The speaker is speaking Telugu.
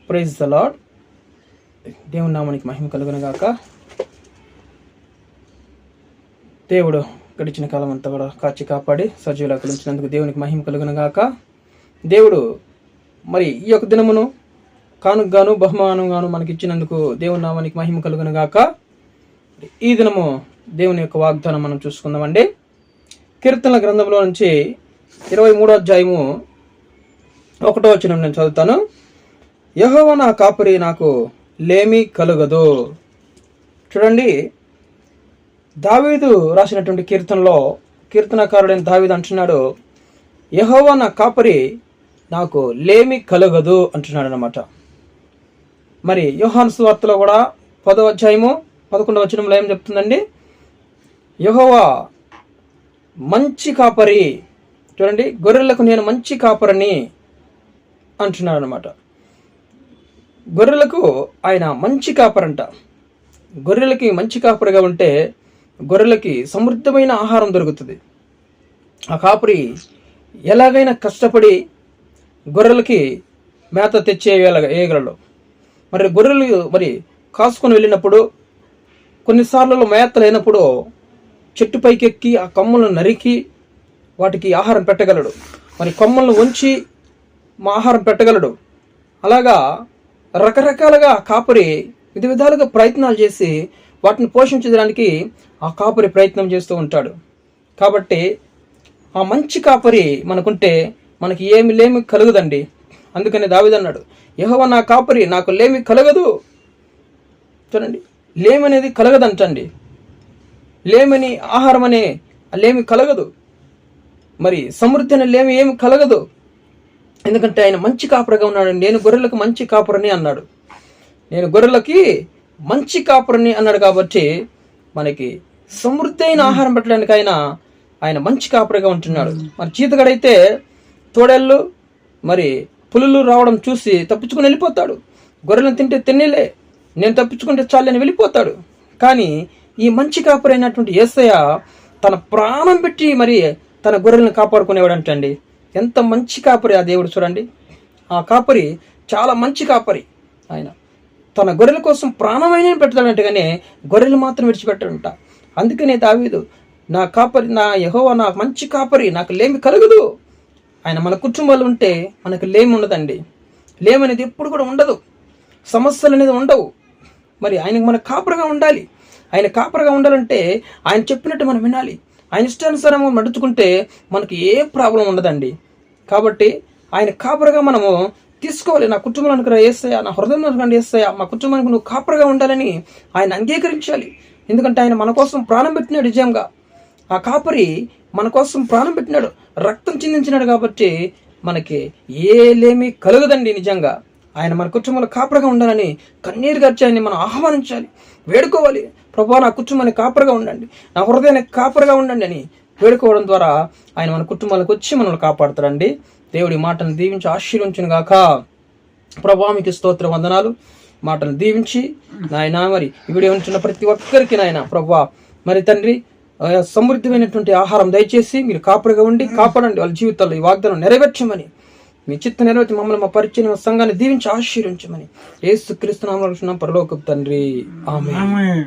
Praise the lord. దేవుని నామానికి మహిమ కలుగును గాక. దేవుడు గడిచిన కాలం అంతా కూడా కాచి కాపాడి సజీవులకు ఉంచినందుకు దేవునికి మహిమ కలుగును గాక. దేవుడు మరి ఈ యొక్క దినమును కానుకగాను బహుమానంగాను మనకి ఇచ్చినందుకు దేవుని నామానికి మహిమ కలుగును గాక. ఈ దినము దేవుని యొక్క వాగ్దానం మనం చూసుకుందామండి. కీర్తనల గ్రంథంలో నుంచి 23వ అధ్యాయము 1వ వచనం నేను చదువుతాను. యెహోవా నా కాపరి, నాకు లేమి కలుగదు. చూడండి, దావీదు రాసినటువంటి కీర్తనలో కీర్తనకారుడైన దావీదు అంటున్నాడు, యెహోవా నా కాపరి, నాకు లేమి కలుగదు అంటున్నాడు అన్నమాట. మరి యోహాను సువార్తలో కూడా 10వ అధ్యాయము 11వ వచనంలో ఏం చెప్తుందండి? యెహోవా మంచి కాపరి, చూడండి, గొర్రెలకు నేను మంచి కాపరిని అంటున్నాడు అనమాట. గొర్రెలకు ఆయన మంచి కాపరంట. గొర్రెలకి మంచి కాపరిగా ఉంటే గొర్రెలకి సమృద్ధమైన ఆహారం దొరుకుతుంది. ఆ కాపరి ఎలాగైనా కష్టపడి గొర్రెలకి మేత వేయగలడు. మరి గొర్రెలు మరి కాసుకొని వెళ్ళినప్పుడు కొన్నిసార్లు మేత లేనప్పుడు చెట్టు పైకెక్కి ఆ కొమ్మలను నరికి వాటికి ఆహారం పెట్టగలడు. మరి కొమ్మలను వంచి ఆహారం పెట్టగలడు. అలాగా రకరకాలుగా కాపరి విధాలుగా ప్రయత్నాలు చేసి వాటిని పోషించడానికి ఆ కాపరి ప్రయత్నం చేస్తూ ఉంటాడు. కాబట్టి ఆ మంచి కాపరి మనకుంటే మనకి లేమి కలుగుదండి. అందుకని దావీదు అన్నాడు, యెహోవా నా కాపరి, నాకు లేమి కలగదు. చూడండి, లేమి అనేది కలగదంటండి. లేమని ఆహారం అనే లేమి కలగదు. మరి సమృద్ధి అనే లేమి ఏమి కలగదు. ఎందుకంటే ఆయన మంచి కాపరిగా ఉన్నాడు. నేను గొర్రెలకు మంచి కాపరిని అన్నాడు. నేను గొర్రెలకి మంచి కాపరిని అన్నాడు. కాబట్టి మనకి సమృద్ధి అయిన ఆహారం పెట్టడానికి ఆయన మంచి కాపరిగా ఉంటున్నాడు. మరి చీతగాడైతే తోడేళ్ళు మరి పులులు రావడం చూసి తప్పించుకుని వెళ్ళిపోతాడు. గొర్రెలను తింటే తినేలే, నేను తప్పించుకుంటే చాలని వెళ్ళిపోతాడు. కానీ ఈ మంచి కాపరి అయినటువంటి యేసయ్య తన ప్రాణం పెట్టి మరి తన గొర్రెలను కాపాడుకునేవాడు అంటండి. ఎంత మంచి కాపరి ఆ దేవుడు! చూడండి, ఆ కాపరి చాలా మంచి కాపరి. ఆయన తన గొర్రెల కోసం ప్రాణమైన పెడతాడంటేగానే గొర్రెలు మాత్రం విడిచిపెట్టాడంట. అందుకనే దావీదు, నా కాపరి, నా యెహోవా నా మంచి కాపరి, నాకు లేమి కలుగదు. ఆయన మన కుటుంబాలు ఉంటే మనకు లేమి ఉండదండి. లేమి అనేది ఎప్పుడు కూడా ఉండదు. సమస్యలు అనేది ఉండవు. మరి ఆయనకు మన కాపరిగా ఉండాలి. ఆయన కాపరిగా ఉండాలంటే ఆయన చెప్పినట్టు మనం వినాలి. ఆయన ఇష్టానుసారంగా నడుచుకుంటే మనకి ఏ ప్రాబ్లం ఉండదండి. కాబట్టి ఆయన కాపరిగా మనము తీసుకోవాలి. నా కుటుంబానికి యేసయ్య, నా హృదయంలో యేసయ్య, మా కుటుంబానికి నువ్వు కాపరిగా ఉండాలని ఆయన అంగీకరించాలి. ఎందుకంటే ఆయన మన కోసం ప్రాణం పెట్టినాడు. నిజంగా ఆ కాపరి మన కోసం ప్రాణం పెట్టినాడు, రక్తం చిందించినాడు. కాబట్టి మనకి లేమి కలుగదండి. నిజంగా ఆయన మన కుటుంబంలో కాపరిగా ఉండాలని కన్నీరు గార్చి ఆయన్ని మనం ఆహ్వానించాలి, వేడుకోవాలి. ప్రభువా, నా కుటుంబానికి కాపరిగా ఉండండి, నా హృదయానికి కాపరిగా ఉండండి అని వేడుకోవడం ద్వారా ఆయన మన కుటుంబాలకు వచ్చి మనల్ని కాపాడుతాడండి. దేవుడి మాటను దీవించి ఆశీర్వించును గాక. ప్రభువా, మీకు స్తోత్ర వందనాలు. మాటను దీవించి నాయన మరి వీడియో ఉంటున్న ప్రతి ఒక్కరికి నాయన ప్రభువా మరి తండ్రి సమృద్ధమైనటువంటి ఆహారం దయచేసి మీరు కాపరిగా ఉండి కాపాడండి. వాళ్ళ జీవితాల్లో ఈ వాగ్దానం నెరవేర్చమని, మీ చిత్త నెరవేర్చి మమ్మల్ని మా పరిచయం సంఘాన్ని దీవించి ఆశీర్వించమని యేసుక్రీస్తు నామములో పరలోకపు తండ్రి, ఆమేన్.